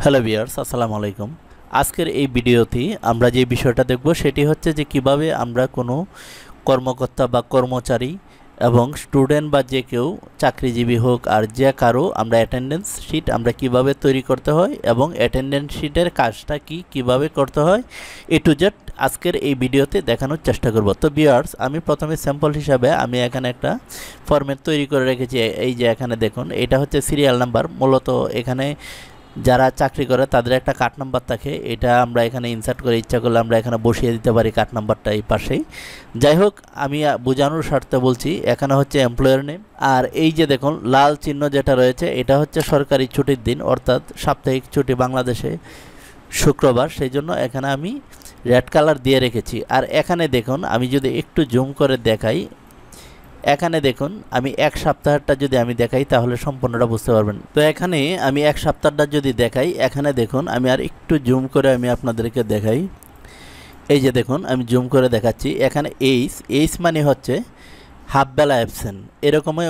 Hello viewers, আসসালামু আলাইকুম। আজকের এই ভিডিওতে আমরা যে বিষয়টা দেখব সেটি হচ্ছে যে কিভাবে আমরা কোনো কর্মকর্তা বা কর্মচারী এবং স্টুডেন্ট বা যে কেউ চাকরিজীবী হোক আর যে কারো আমরা অ্যাটেন্ডেন্স শিট আমরা কিভাবে তৈরি করতে হয় এবং অ্যাটেন্ডেন্স শিটের কাজটা কিভাবে করতে হয় এ টু জেড আজকের এই ভিডিওতে দেখানোর চেষ্টা করব। তো ভিউয়ার্স, আমি প্রথমে স্যাম্পল হিসাবে আমি এখানে একটা ফরম্যাট তৈরি করে রেখেছি। এই যে এখানে দেখুন, এটা হচ্ছে সিরিয়াল নাম্বার। মূলত এখানে যারা চাকরি করে তাদের একটা কার্ড নাম্বার থাকে, এটা আমরা এখানে ইনসার্ট করে ইচ্ছা করলে আমরা এখানে বসিয়ে দিতে পারি কার্ড নাম্বারটা এই পাশেই। যাই হোক, আমি বোঝানোর স্বার্থে বলছি, এখানে হচ্ছে এমপ্লয়ার নেম। আর এই যে দেখুন লাল চিহ্ন যেটা রয়েছে এটা হচ্ছে সরকারি ছুটির দিন, অর্থাৎ সাপ্তাহিক ছুটি বাংলাদেশে শুক্রবার, সেই জন্য এখানে আমি রেড কালার দিয়ে রেখেছি। আর এখানে দেখুন, আমি যদি একটু জুম করে দেখাই, এখানে দেখুন আমি এক সপ্তাহটা যদি আমি দেখাই তাহলে সম্পূর্ণটা বুঝতে পারবেন। তো এখানে আমি এক সপ্তাহটা যদি দেখাই, এখানে দেখুন আমি আর একটু জুম করে আমি আপনাদেরকে দেখাই। এই যে দেখুন আমি জুম করে দেখাচ্ছি, এখানে এইচ মানে হচ্ছে হাফ বেলা অ্যাবসেন্ট। এরকমই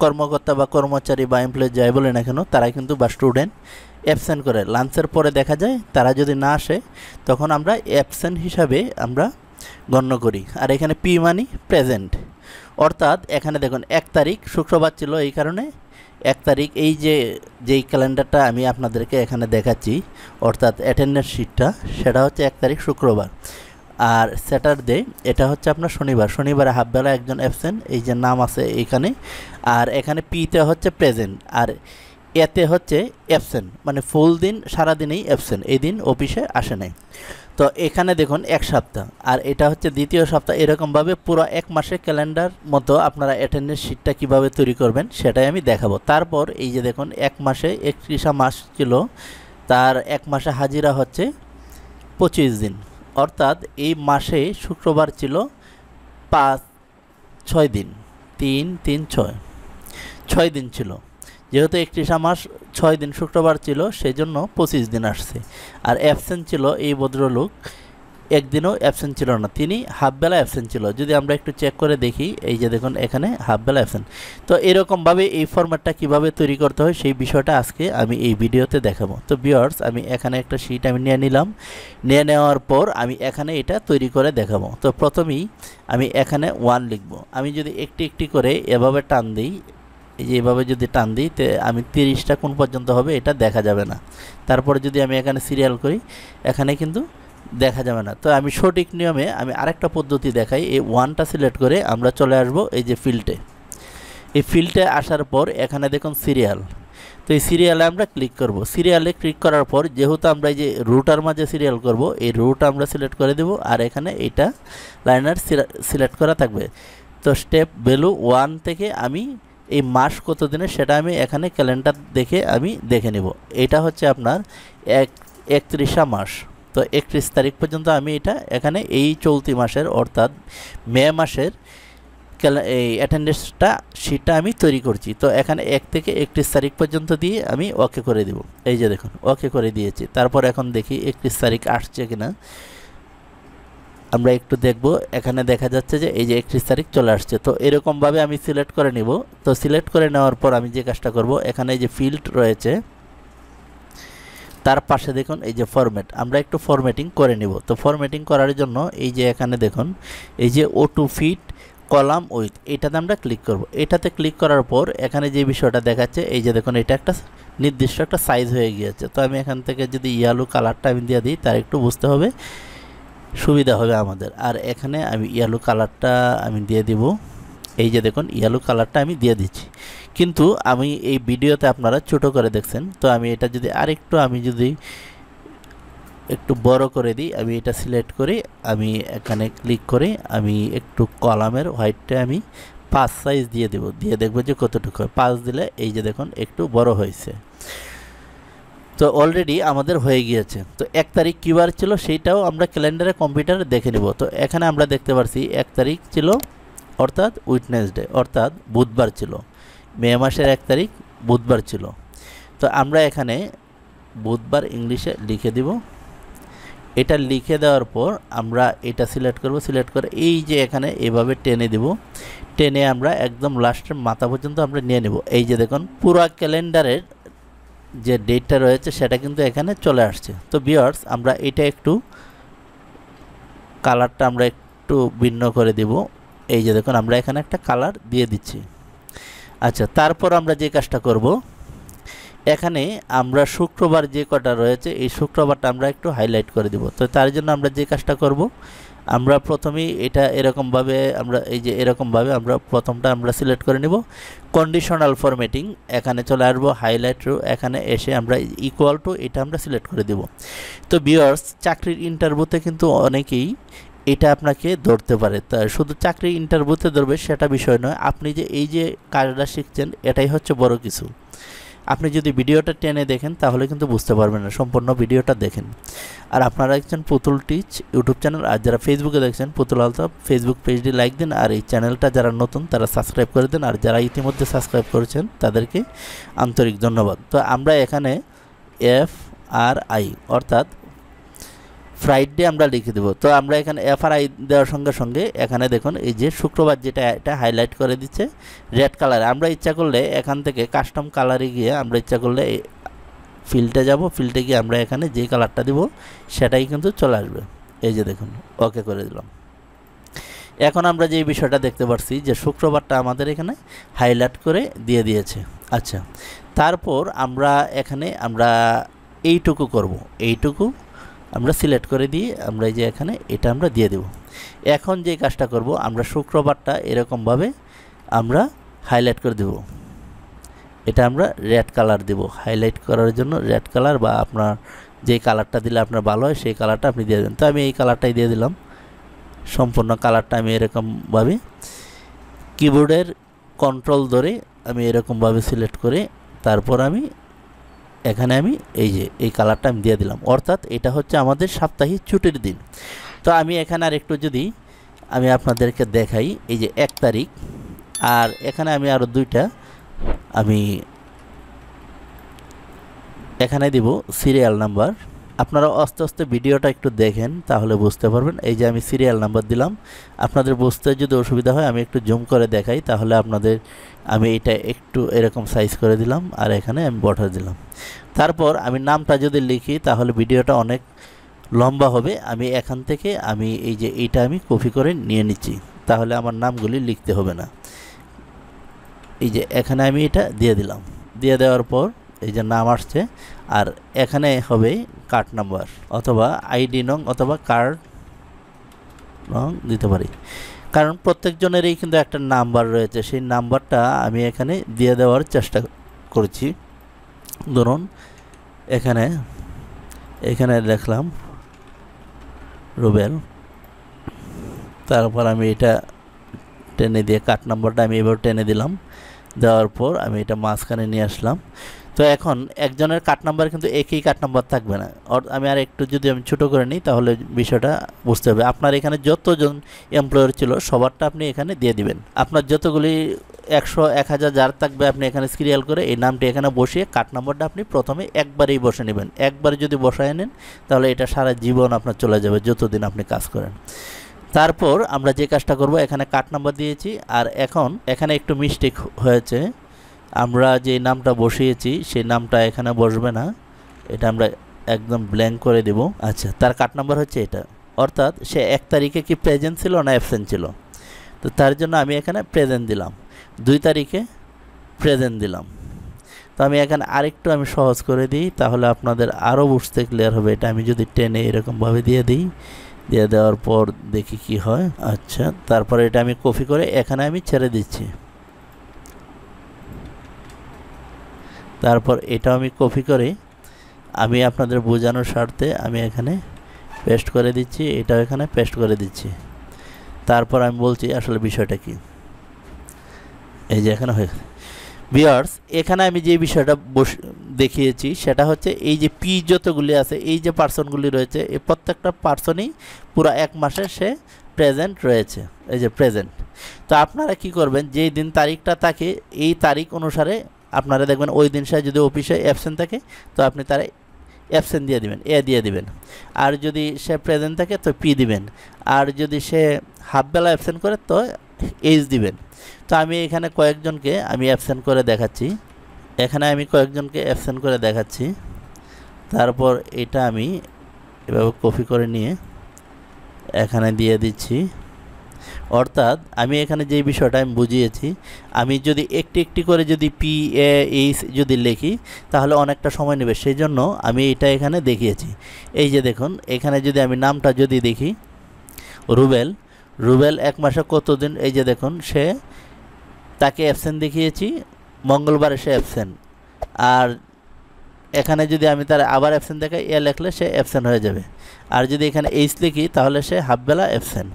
কর্মকর্তা বা কর্মচারী বা এমপ্লয়ি যাই বলে না কেন, তারা কিন্তু বা স্টুডেন্ট অ্যাবসেন্ট করে লাঞ্চের পরে দেখা যায়, তারা যদি না আসে তখন আমরা অ্যাবসেন্ট হিসাবে আমরা গণ্য করি। আর এখানে পি মানি প্রেজেন্ট, অর্থাৎ এখানে দেখুন 1 তারিখ শুক্রবার ছিল, এই কারণে 1 তারিখ এই যেই ক্যালেন্ডারটা আমি আপনাদেরকে এখানে দেখাচ্ছি, অর্থাৎ অ্যাটেন্ডেন্স শিটটা, সেটা হচ্ছে 1 তারিখ শুক্রবার। আর স্যাটারডে এটা হচ্ছে আপনার শনিবারে হাফবেলা একজন অ্যাবসেন্ট, এই যে নাম আছে এইখানে। আর এখানে পিতে হচ্ছে প্রেজেন্ট, আর এতে হচ্ছে অ্যাবসেন্ট, মানে ফুল দিন সারাদিনেই অ্যাবসেন্ট, এই দিন অফিসে আসে নাই। তো এখানে দেখুন 1 সপ্তাহ, আর এটা হচ্ছে দ্বিতীয় সপ্তাহ। এরকমভাবে পুরো 1 মাসের ক্যালেন্ডার মতো আপনারা অ্যাটেন্ডেন্স শিটটা কীভাবে তৈরি করবেন সেটাই আমি দেখাবো। তারপর এই যে দেখুন 1 মাসে 31 মাস ছিল, তার 1 মাসে হাজিরা হচ্ছে 25 দিন, অর্থাৎ এই মাসে শুক্রবার ছিল 6 দিন, 3 3 6 দিন ছিল। যেহেতু 31 মাস 6 দিন শুক্রবার ছিল, সেজন্য 25 দিন আসছে। আর অ্যাবসেন্ট ছিল এই ভদ্রলোক, একদিনও অ্যাবসেন্ট ছিল না, তিনি হাফবেলা অ্যাবসেন্ট ছিল। যদি আমরা একটু চেক করে দেখি, এই যে দেখুন এখানে হাফবেলা অ্যাবসেন্ট। তো এরকমভাবে এই ফরম্যাটটা কিভাবে তৈরি করতে হয় সেই বিষয়টা আজকে আমি এই ভিডিওতে দেখাবো। তো ভিউয়ার্স, আমি এখানে একটা শিট আমি নিয়ে নিলাম। নিয়ে নেওয়ার পর আমি এখানে এটা তৈরি করে দেখাবো। তো প্রথমেই আমি এখানে 1 লিখব। আমি যদি একটি একটি করে এভাবে টান দিই, এই যে এভাবে যদি টান দিই, তে আমি 30টা কোন পর্যন্ত হবে এটা দেখা যাবে না। তারপরে যদি আমি এখানে সিরিয়াল করি, এখানে কিন্তু দেখা যাবে না। তো আমি সঠিক নিয়মে আমি আরেকটা পদ্ধতি দেখাই। এই 1টা সিলেক্ট করে আমরা চলে আসব এই যে ফিল্ডে। এই ফিল্ডে আসার পর এখানে দেখুন সিরিয়াল। তো এই সিরিয়ালে আমরা ক্লিক করব। সিরিয়ালে ক্লিক করার পর যেহেতু আমরা এই যে রুটার মাঝে সিরিয়াল করব, এই রুট আমরা সিলেক্ট করে দেব। আর এখানে এটা লাইনার সিলেক্ট করা থাকবে। তো স্টেপ ভ্যালু 1 থেকে আমি এই মাস কত দিনের সেটা আমি এখানে ক্যালেন্ডার দেখে আমি দেখে নেব। এটা হচ্ছে আপনার 31 মাস। তো 31 তারিখ পর্যন্ত আমি এটা এখানে এই চলতি মাসের, অর্থাৎ মে মাসের এই অ্যাটেন্ডেন্সটা শিটটা আমি তৈরি করছি। তো এখানে 1 থেকে 31 তারিখ পর্যন্ত দিয়ে আমি ওকে করে দেব। এই যে দেখুন ওকে করে দিয়েছি। তারপর এখন দেখি 31 তারিখ আসছে কিনা, আমরা একটু দেখব। এখানে দেখা যাচ্ছে যে এই যে 31 তারিখ চলে আসছে। তো এরকমভাবে আমি সিলেক্ট করে নিব। তো সিলেক্ট করে নেওয়ার পর আমি যে কাজটা করব, এখানে এই যে ফিল্ড রয়েছে তার পাশে দেখুন এই যে ফরম্যাট, আমরা একটু ফরম্যাটিং করে নিব। তো ফরম্যাটিং করার জন্য এই যে এখানে দেখুন এই যে অটো ফিট কলাম উইথ, এটাতে আমরা ক্লিক করব। এটাতে ক্লিক করার পর এখানে যে বিষয়টা দেখাচ্ছে, এই যে দেখুন এটা একটা নির্দিষ্ট একটা সাইজ হয়ে গিয়েছে। তো আমি এখান থেকে যদি ইয়েলো কালারটা আমি দিয়ে দিই, তার একটু বুঝতে হবে, সুবিধা হবে আমাদের। আর এখানে আমি ইয়েলো কালারটা আমি দিয়ে দিব। এই যে দেখুন ইয়েলো কালারটা আমি দিয়ে দিচ্ছি, কিন্তু আমি এই ভিডিওতে আপনারা ছোট করে দেখছেন। তো আমি এটা যদি আরেকটু আমি যদি একটু বড় করে দিই, আমি এটা সিলেক্ট করি, আমি এখানে ক্লিক করে আমি একটু কলামের হোয়াইটটা আমি 5 সাইজ দিয়ে দেব। দিয়ে দেখব যে কতটুকু হয়। 5 দিলে এই যে দেখুন একটু বড় হয়েছে। তো অলরেডি আমাদের হয়ে গিয়েছে। তো 1 তারিখ কী বার ছিল সেইটাও আমরা ক্যালেন্ডারে কম্পিউটারে দেখে নেব। তো এখানে আমরা দেখতে পাচ্ছি 1 তারিখ ছিল, অর্থাৎ উইডনেসডে, অর্থাৎ বুধবার ছিল। মে মাসের 1 তারিখ বুধবার ছিল। তো আমরা এখানে বুধবার ইংলিশে লিখে দিব। এটা লিখে দেওয়ার পর আমরা এটা সিলেক্ট করব। সিলেক্ট করে এই যে এখানে এভাবে টেনে দেব। টেনে আমরা একদম লাস্টের মাথা পর্যন্ত আমরা নিয়ে নেব। এই যে দেখুন পুরো ক্যালেন্ডারের যে ডেটটা রয়েছে সেটা কিন্তু এখানে চলে আসছে। তো ভিউয়ার্স আমরা এটা একটু কালারটা আমরা একটু ভিন্ন করে দেব। এই যে দেখুন আমরা এখানে একটা কালার দিয়ে দিচ্ছি। আচ্ছা, তারপর আমরা যে কাজটা করব, এখানে আমরা শুক্রবার যে কটা রয়েছে এই শুক্রবারটা আমরা একটু হাইলাইট করে দেব। তো তার জন্য আমরা যে কাজটা করব, আমরা প্রথমেই এটা এরকমভাবে আমরা এই যে এরকমভাবে আমরা প্রথমটা আমরা সিলেক্ট করে নেব। কন্ডিশনাল ফরম্যাটিং এখানে চলে আসবো, হাইলাইট রো এখানে এসে আমরা ইকুয়াল টু এটা আমরা সিলেক্ট করে দেব। তো ভিউয়ার্স চাকরির ইন্টারভিউতে কিন্তু অনেকেই এটা আপনাকে ধরতে পারে। তা শুধু চাকরি ইন্টারভিউতে ধরবে সেটা বিষয় নয়, আপনি যে এই যে কাজটা শিখছেন এটাই হচ্ছে বড় কিছু। আপনি যদি ভিডিওটা টেনে দেখেন তাহলে কিন্তু বুঝতে পারবেন না, সম্পূর্ণ ভিডিওটা দেখেন। আর আপনারা দেখছেন পুতুল টিচ ইউটিউব চ্যানেল, আর যারা ফেসবুকে দেখছেন পুতুল আলতাফ ফেসবুক পেজটি লাইক দিন, আর এই চ্যানেলটা যারা নতুন তারা সাবস্ক্রাইব করে দেন, আর যারা ইতিমধ্যে সাবস্ক্রাইব করেছেন তাদেরকে আন্তরিক ধন্যবাদ। তো আমরা এখানে FRI অর্থাৎ ফ্রাইডে আমরা লিখে দেব। তো আমরা এখানে FRI দেওয়ার সঙ্গে সঙ্গে এখানে দেখুন এই যে শুক্রবার যেটা এটা হাইলাইট করে দিচ্ছে রেড কালারে। আমরা ইচ্ছা করলে এখান থেকে কাস্টম কালারে গিয়ে আমরা ইচ্ছা করলে ফিল্ডে যাব, ফিল্ডে গিয়ে আমরা এখানে যে কালারটা দিব সেটাই কিন্তু চলে আসবে। এই যে দেখুন ওকে করে দিলাম। এখন আমরা যে বিষয়টা দেখতে পাচ্ছি যে শুক্রবারটা আমাদের এখানে হাইলাইট করে দিয়ে দিয়েছে। আচ্ছা, তারপর আমরা এখানে আমরা এইটুকু করব, এইটুকু আমরা সিলেক্ট করে দিয়ে আমরা এই যে এখানে এটা আমরা দিয়ে দেব। এখন যে কাজটা করব, আমরা শুক্রবারটা এরকমভাবে আমরা হাইলাইট করে দেব। এটা আমরা রেড কালার দেব, হাইলাইট করার জন্য রেড কালার বা আপনার যে কালারটা দিলে আপনার ভালো হয় সেই কালারটা আপনি দিয়ে দেবেন। তো আমি এই কালারটাই দিয়ে দিলাম। সম্পূর্ণ কালারটা আমি এরকমভাবে কিবোর্ডের কন্ট্রোল ধরে আমি এরকমভাবে সিলেক্ট করে তারপর আমি এখানে আমি এই যে এই কালারটা আমি দিয়ে দিলাম। অর্থাৎ এটা হচ্ছে আমাদের সাপ্তাহিক ছুটির দিন। তো আমি এখানে আর একটু যদি আমি আপনাদেরকে দেখাই, এই যে 1 তারিখ, আর এখানে আমি আরও দুইটা আমি এখানে দিব সিরিয়াল নাম্বার। আপনারা আস্তে আস্তে ভিডিওটা একটু দেখেন তাহলে বুঝতে পারবেন। এই যে আমি সিরিয়াল নাম্বার দিলাম। আপনাদের বুঝতে যদি অসুবিধা হয় আমি একটু জুম করে দেখাই তাহলে আপনাদের, আমি এটা একটু এরকম সাইজ করে দিলাম আর এখানে আমি বর্ডার দিলাম। তারপর আমি নামটা যদি লিখি তাহলে ভিডিওটা অনেক লম্বা হবে। আমি এখান থেকে আমি এই যে এইটা আমি কপি করে নিয়ে নিচ্ছি, তাহলে আমার নামগুলি লিখতে হবে না। এই যে এখানে আমি এটা দিয়ে দিলাম, দিয়ে দেওয়ার পর এই যে নাম আসছে, আর এখানে হবে কার্ড নাম্বার অথবা আইডি নং অথবা কার্ড নং দিতে পারি, কারণ প্রত্যেকজনেরই কিন্তু একটা নাম্বার রয়েছে। সেই নাম্বারটা আমি এখানে দিয়ে দেওয়ার চেষ্টা করছি। ধরুন এখানে লিখলাম রুবেল, তারপর আমি এটা টেনে দিয়ে কার্ড নাম্বারটা আমি এবার টেনে দিলাম, দেওয়ার পর আমি এটা মাঝখানে নিয়ে আসলাম। তো এখন একজনের কার্ড নাম্বার কিন্তু একই কার্ড নাম্বার থাকবে না। আমি আর একটু যদি আমি ছোটো করে নিই তাহলে বিষয়টা বুঝতে হবে। আপনার এখানে যতজন এমপ্লয়ার ছিল সবারটা আপনি এখানে দিয়ে দিবেন। আপনার যতগুলি 100 1000 যার থাকবে আপনি এখানে সিরিয়াল করে এই নামটি এখানে বসিয়ে কার্ড নাম্বারটা আপনি প্রথমে একবারেই বসে নেবেন। একবারে যদি বসায় নেন তাহলে এটা সারা জীবন আপনার চলে যাবে যতদিন আপনি কাজ করেন। তারপর আমরা যে কাজটা করব, এখানে কার্ড নাম্বার দিয়েছি, আর এখন এখানে একটু মিস্টেক হয়েছে। আমরা যে নামটা বসিয়েছি সেই নামটা এখানে বসবে না, এটা আমরা একদম ব্ল্যাঙ্ক করে দেব। আচ্ছা, তার কার্ড নাম্বার হচ্ছে এটা, অর্থাৎ সে 1 তারিখে কি প্রেজেন্ট ছিল না অ্যাবসেন্ট ছিল। তো তার জন্য আমি এখানে প্রেজেন্ট দিলাম, 2 তারিখে প্রেজেন্ট দিলাম। তো আমি এখানে আরেকটু আমি সহজ করে দিই তাহলে আপনাদের আরও বুঝতে ক্লিয়ার হবে। এটা আমি যদি টেনে এরকমভাবে দিয়ে দিই, দিয়ে দেওয়ার পর দেখি কি হয়। আচ্ছা, তারপরে এটা আমি কপি করে এখানে আমি ছেড়ে দিচ্ছি। তারপর এটা আমি কপি করে আমি আপনাদের বোঝানোর স্বার্থে আমি এখানে পেস্ট করে দিচ্ছি, এটাও এখানে পেস্ট করে দিচ্ছি। তারপর আমি বলছি আসলে বিষয়টা কি। এই যে এখানে হয়ে ভিউয়ার্স, এখানে আমি যে বিষয়টা দেখিয়েছি সেটা হচ্ছে এই যে পি যতগুলি আছে, এই যে পার্সনগুলি রয়েছে, এই প্রত্যেকটা পার্সনই পুরো 1 মাসে সে প্রেজেন্ট রয়েছে, এই যে প্রেজেন্ট। তো আপনারা কি করবেন, যেই দিন তারিখটা থাকে এই তারিখ অনুসারে আপনারা দেখবেন ওই দিন সে যদি অফিসে অ্যাবসেন্ট থাকে তো আপনি তার অ্যাবসেন্ট দিয়ে দিবেন, এ দিয়ে দিবেন। আর যদি সে প্রেজেন্ট থাকে তো পি দিবেন, আর যদি সে হাফ বেলা অ্যাবসেন্ট করে তো এইচ দিবেন। তো আমি এখানে কয়েকজনকে আমি অ্যাবসেন্ট করে দেখাচ্ছি। এখানে আমি কয়েকজনকে অ্যাবসেন্ট করে দেখাচ্ছি। তারপর এটা আমি এভাবে কপি করে নিয়ে এখানে দিয়ে দিচ্ছি। অর্থাৎ আমি এখানে যে বিষয়টা আমি বুঝিয়েছি, আমি যদি একটি একটি করে যদি PAH যদি লিখি তাহলে অনেকটা সময় নেবে, সেই জন্য আমি এটা এখানে দেখিয়েছি। এই যে দেখুন, এখানে যদি আমি নামটা যদি দেখি, রুবেল, রুবেল 1 মাসে কতদিন, এই যে দেখুন সে, তাকে অ্যাবসেন্ট দেখিয়েছি, মঙ্গলবারে সে অ্যাবসেন্ট। আর এখানে যদি আমি তার আবার অ্যাবসেন্ট দেখাই, লিখলে সে অ্যাবসেন্ট হয়ে যাবে। আর যদি এখানে এইচ লিখি তাহলে সে হাফবেলা অ্যাবসেন্ট।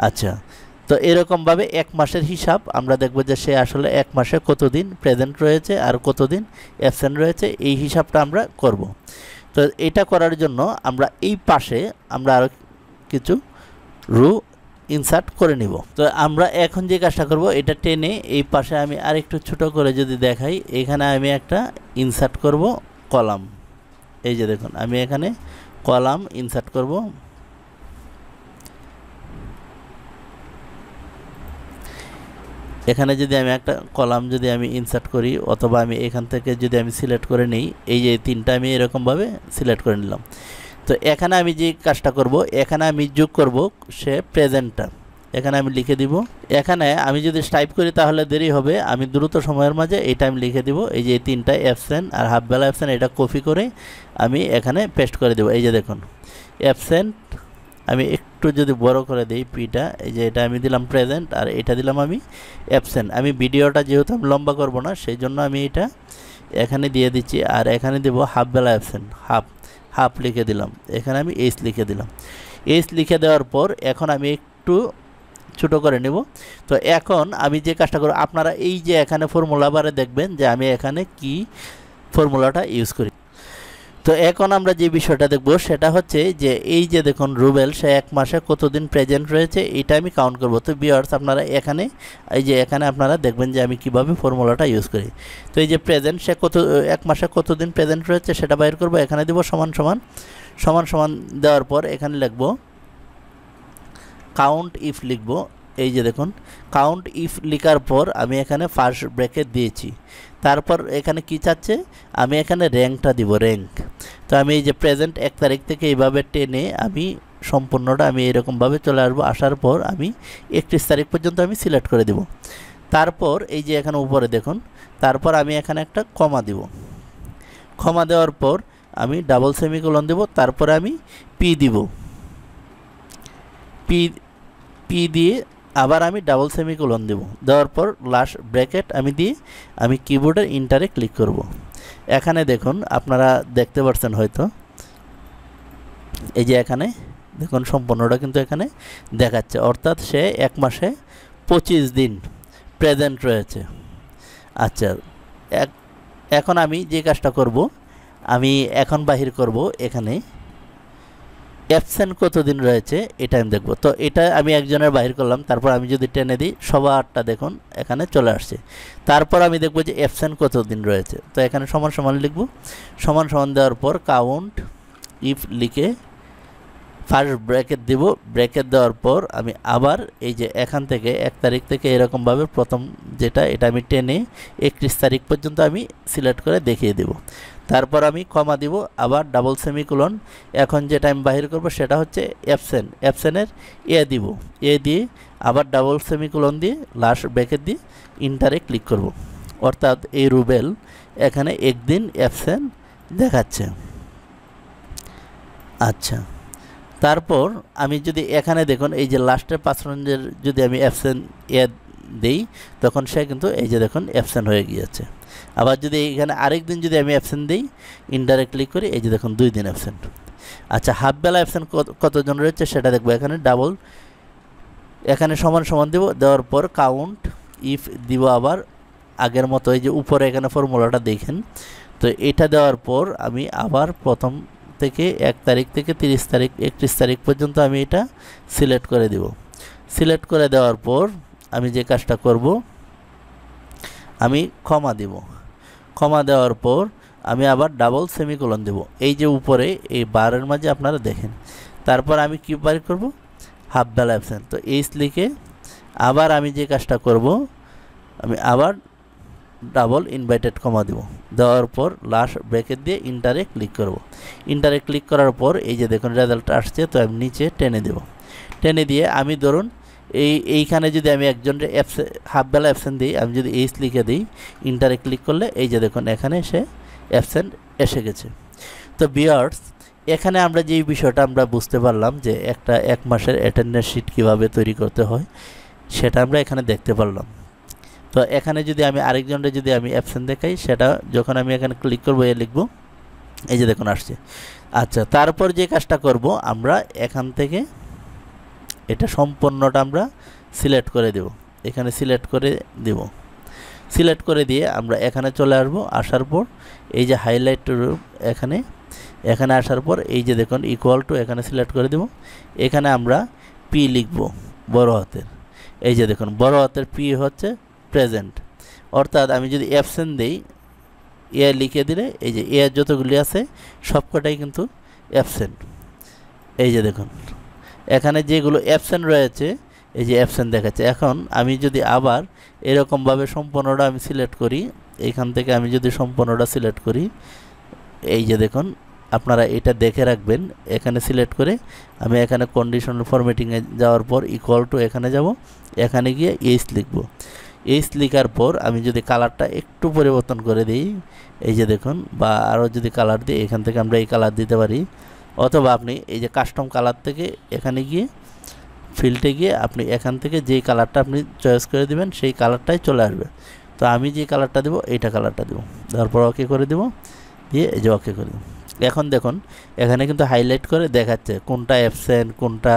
আচ্ছা, তো এরকমভাবে 1 মাসের হিসাব আমরা দেখব যে সে আসলে 1 মাসে কতদিন প্রেজেন্ট রয়েছে আর কতদিন অ্যাবসেন্ট রয়েছে, এই হিসাবটা আমরা করব। তো এটা করার জন্য আমরা এই পাশে আমরা আরও কিছু রু ইনসার্ট করে নিব। তো আমরা এখন যে কাজটা করব, এটা টেনে এই পাশে আমি আরেকটু ছোট করে যদি দেখাই, এখানে আমি একটা ইনসার্ট করব কলাম। এই যে দেখুন, আমি এখানে কলাম ইনসার্ট করব। এখানে যদি আমি একটা কলাম যদি আমি ইনসার্ট করি, অথবা আমি এখান থেকে যদি আমি সিলেক্ট করে নিই, এই যে তিনটা আমি এরকমভাবে সিলেক্ট করে নিলাম। তো এখানে আমি যে কাজটা করব, এখানে আমি যোগ করব সে প্রেজেন্টটা, এখানে আমি লিখে দিব। এখানে আমি যদি টাইপ করি তাহলে দেরি হবে, আমি দ্রুত সময়ের মাঝে এইটা আমি লিখে দিব। এই যে তিনটা অ্যাবসেন্ট আর হাফবেলা অ্যাবসেন্ট, এটা কপি করে আমি এখানে পেস্ট করে দেব। এই যে দেখুন অ্যাবসেন্ট, আমি একটু যদি বড় করে দিই পিটা, এই যে এটা আমি দিলাম প্রেজেন্ট আর এটা দিলাম আমি অ্যাবসেন্ট। আমি ভিডিওটা যেহেতু আমি লম্বা করব না, সেই জন্য আমি এটা এখানে দিয়ে দিচ্ছি। আর এখানে দেব হাফবেলা অ্যাবসেন্ট, হাফ লিখে দিলাম, এখানে আমি এইচ লিখে দিলাম। এইচ লিখে দেওয়ার পর এখন আমি একটু ছোটো করে নেব। তো এখন আমি যে কাজটা করব, আপনারা এই যে এখানে ফর্মুলা বারে দেখবেন যে আমি এখানে কি ফর্মুলাটা ইউজ করি। তো এখন আমরা যে বিষয়টা দেখব সেটা হচ্ছে যে এই যে দেখুন রুবেল, সে 1 মাসে কতদিন প্রেজেন্ট রয়েছে এটা আমি কাউন্ট করব। তো ভিউয়ার্স, আপনারা এখানে এই যে এখানে আপনারা দেখবেন যে আমি কিভাবে ফর্মুলাটা ইউজ করি। তো এই যে প্রেজেন্ট, সে 1 মাসে কতদিন প্রেজেন্ট রয়েছে সেটা বাইর করব। এখানে দেব সমান সমান দেওয়ার পর এখানে লিখব কাউন্ট ইফ লিখব। এই যে দেখুন কাউন্ট ইফ লিখার পর আমি এখানে ফার্স্ট ব্র্যাকেট দিয়েছি। তারপর এখানে কি চাচ্ছে, আমি এখানে র্যাঙ্কটা দিব, র্যাঙ্ক। তো আমি এই যে প্রেজেন্ট 1 তারিখ থেকে এইভাবে টেনে আমি সম্পূর্ণটা আমি এরকমভাবে চলে আসবো। আসার পর আমি 31 তারিখ পর্যন্ত আমি সিলেক্ট করে দেব। তারপর এই যে এখানে উপরে দেখুন, তারপর আমি এখানে একটা কমা দিব। কমা দেওয়ার পর আমি ডাবল সেমিকোলন দেব। তারপরে আমি পি দিব, পি দিয়ে আবার আমি ডাবল সেমিকোলন দেব। দেওয়ার পর লাস্ট ব্র্যাকেট আমি দিয়ে আমি কিবোর্ডের ইন্টারে ক্লিক করব। এখানে দেখুন, আপনারা দেখতে পাচ্ছেন হয়তো, এই যে এখানে দেখুন সম্পূর্ণটা কিন্তু এখানে দেখাচ্ছে। অর্থাৎ সে 1 মাসে 25 দিন প্রেজেন্ট রয়েছে। আচ্ছা, এখন আমি যে কাজটা করব, আমি এখন বাহির করব এখানে অ্যাবসেন্ট কতদিন রয়েছে এটা আমি দেখব। তো এটা আমি একজনের বাহির করলাম। তারপর আমি যদি টেনে দিই সবারটা দেখুন এখানে চলে আসছে। তারপর আমি দেখব যে অ্যাবসেন্ট কতদিন রয়েছে। তো এখানে সমান লিখব। সমান দেওয়ার পর কাউন্ট ইফ লিখে ফার্স্ট ব্র্যাকেট দিব। ব্র্যাকেট দেওয়ার পর আমি আবার এই যে এখান থেকে 1 তারিখ থেকে এরকমভাবে প্রথম যেটা, এটা আমি টেনে 31 তারিখ পর্যন্ত আমি সিলেক্ট করে দেখিয়ে দেব। তারপর আমি কমা দিব, আবার ডাবল সেমিকোলন। এখন যেটা আমি বাহির করব সেটা হচ্ছে অ্যাবসেন্টের দিব, দিয়ে আবার ডাবল সেমিকোলন দিয়ে লাস্ট ব্র্যাকেট দিয়ে ইন্টারে ক্লিক করব। অর্থাৎ এই রুবেল এখানে 1 দিন অ্যাবসেন্ট দেখাচ্ছে। আচ্ছা, তারপর আমি যদি এখানে দেখুন এই যে লাস্টের 5 রঞ্জের যদি আমি অ্যাবসেন্ট দেই, তখন সে কিন্তু এই যে দেখুন অ্যাবসেন্ট হয়ে গিয়েছে। আবার যদি এখানে আরেক দিন যদি আমি অ্যাবসেন্ট দিই, ইনডাইরেক্ট ক্লিক করি, এই যে দেখুন 2 দিন অ্যাবসেন্ট। আচ্ছা, হাফবেলা অ্যাবসেন্ট কতজন রয়েছে সেটা দেখবো। এখানে ডাবল, এখানে সমান দেব। দেওয়ার পর কাউন্ট ইফ দিব, আবার আগের মতো এই যে উপরে এখানে ফর্মুলাটা দেখেন। তো এটা দেওয়ার পর আমি আবার প্রথম থেকে 1 তারিখ থেকে 31 তারিখ পর্যন্ত আমি এটা সিলেক্ট করে দেব। সিলেক্ট করে দেওয়ার পর আমি যে কাজটা করব, আমি কমা দেব। কমা দেওয়ার পর আমি আবার ডাবল সেমিকোলন দেব। এই যে উপরে এই বারের মাঝে আপনারা দেখেন। তারপর আমি কি বার করব, হাফবেলা অ্যাবসেন্ট। তো এইচ লিখে আবার আমি যে কাজটা করব, আমি আবার ডাবল ইনভাইটেড কমা দিব, দেওয়ার পর লাস্ট ব্র্যাকেট দিয়ে ইন্টারে ক্লিক করব। ইন্টারে ক্লিক করার পর এই যে দেখুন রেজাল্ট আসছে, তো আমি নিচে টেনে দেব। টেনে দিয়ে আমি ধরুন এইখানে যদি আমি একজনের হাফ বেলা অ্যাবসেন্ট দিই, আমি যদি এইচ লিখে দিই, ইন্টারে ক্লিক করলে এই যে দেখুন এখানে সে অ্যাবসেন্ট এসে গেছে। তো ভিউয়ার্স, এখানে আমরা যেই বিষয়টা আমরা বুঝতে পারলাম যে একটা 1 মাসের অ্যাটেন্ডেন্স শিট কীভাবে তৈরি করতে হয় সেটা আমরা এখানে দেখতে পারলাম। তো এখানে যদি আমি আরেকজনের যদি আমি অ্যাবসেন্ট দেখাই, সেটা যখন আমি এখানে ক্লিক করবো এ লিখব, এই যে দেখুন আসছে। আচ্ছা, তারপর যে কাজটা করব, আমরা এখান থেকে এটা সম্পূর্ণটা আমরা সিলেক্ট করে দেব। এখানে সিলেক্ট করে দেব। সিলেক্ট করে দিয়ে আমরা এখানে চলে আসব। আসার পর এই যে হাইলাইট এখানে আসার পর এই যে দেখুন ইকুয়াল টু এখানে সিলেক্ট করে দেব। এখানে আমরা পি লিখব বড় হাতের। এই যে দেখুন বড় হাতের পি হচ্ছে প্রেজেন্ট, অর্থাৎ আমি যদি অ্যাবসেন্ট দিই, এ লিখে দিলে এই যে এ যতগুলি আছে সবকটাই কিন্তু অ্যাবসেন্ট। এই যে দেখুন এখানে যেগুলো অ্যাবসেন্ট রয়েছে এই যে অ্যাবসেন্ট দেখাচ্ছে। এখন আমি যদি আবার এরকমভাবে সম্পূর্ণটা আমি সিলেক্ট করি, এইখান থেকে আমি যদি সম্পূর্ণটা সিলেক্ট করি, এই যে দেখুন আপনারা এটা দেখে রাখবেন। এখানে সিলেক্ট করে আমি এখানে কন্ডিশনাল ফরম্যাটিংয়ে যাওয়ার পর ইকুয়াল টু এখানে যাব, এখানে গিয়ে এইচ লিখব। এইচ লিখার পর আমি যদি কালারটা একটু পরিবর্তন করে দিই, এই যে দেখুন, বা আরও যদি কালার দিই, এখান থেকে আমরা এই কালার দিতে পারি, অথবা আপনি এই যে কাস্টম কালার থেকে এখানে গিয়ে ফিল্ডে গিয়ে আপনি এখান থেকে যেই কালারটা আপনি চয়েস করে দিবেন সেই কালারটাই চলে আসবে। তো আমি যে কালারটা দেবো এইটা কালারটা দেবো, তারপর ওকে করে দেবো, দিয়ে এই যে ওকে করে দেবো। এখন দেখুন এখানে কিন্তু হাইলাইট করে দেখাচ্ছে কোনটা অ্যাবসেন্ট কোনটা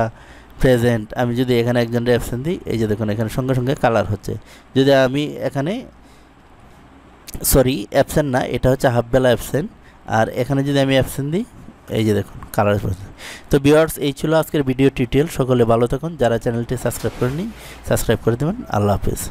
প্রেজেন্ট। আমি যদি এখানে একজনের অ্যাবসেন্ট দিই, এই যে দেখুন এখানে সঙ্গে সঙ্গে কালার হচ্ছে। যদি আমি এখানে অ্যাবসেন্ট না, এটা হচ্ছে হাফ বেলা অ্যাবসেন্ট, আর এখানে যদি আমি অ্যাবসেন্ট দিই, এই যে দেখুন কালার। তো ভিউয়ার্স, এই ছিল আজকের ভিডিও টিউটোরিয়াল। সকলে ভালো থাকুন, যারা চ্যানেলটি সাবস্ক্রাইব করেনি সাবস্ক্রাইব করে দেবেন। আল্লাহ হাফেজ।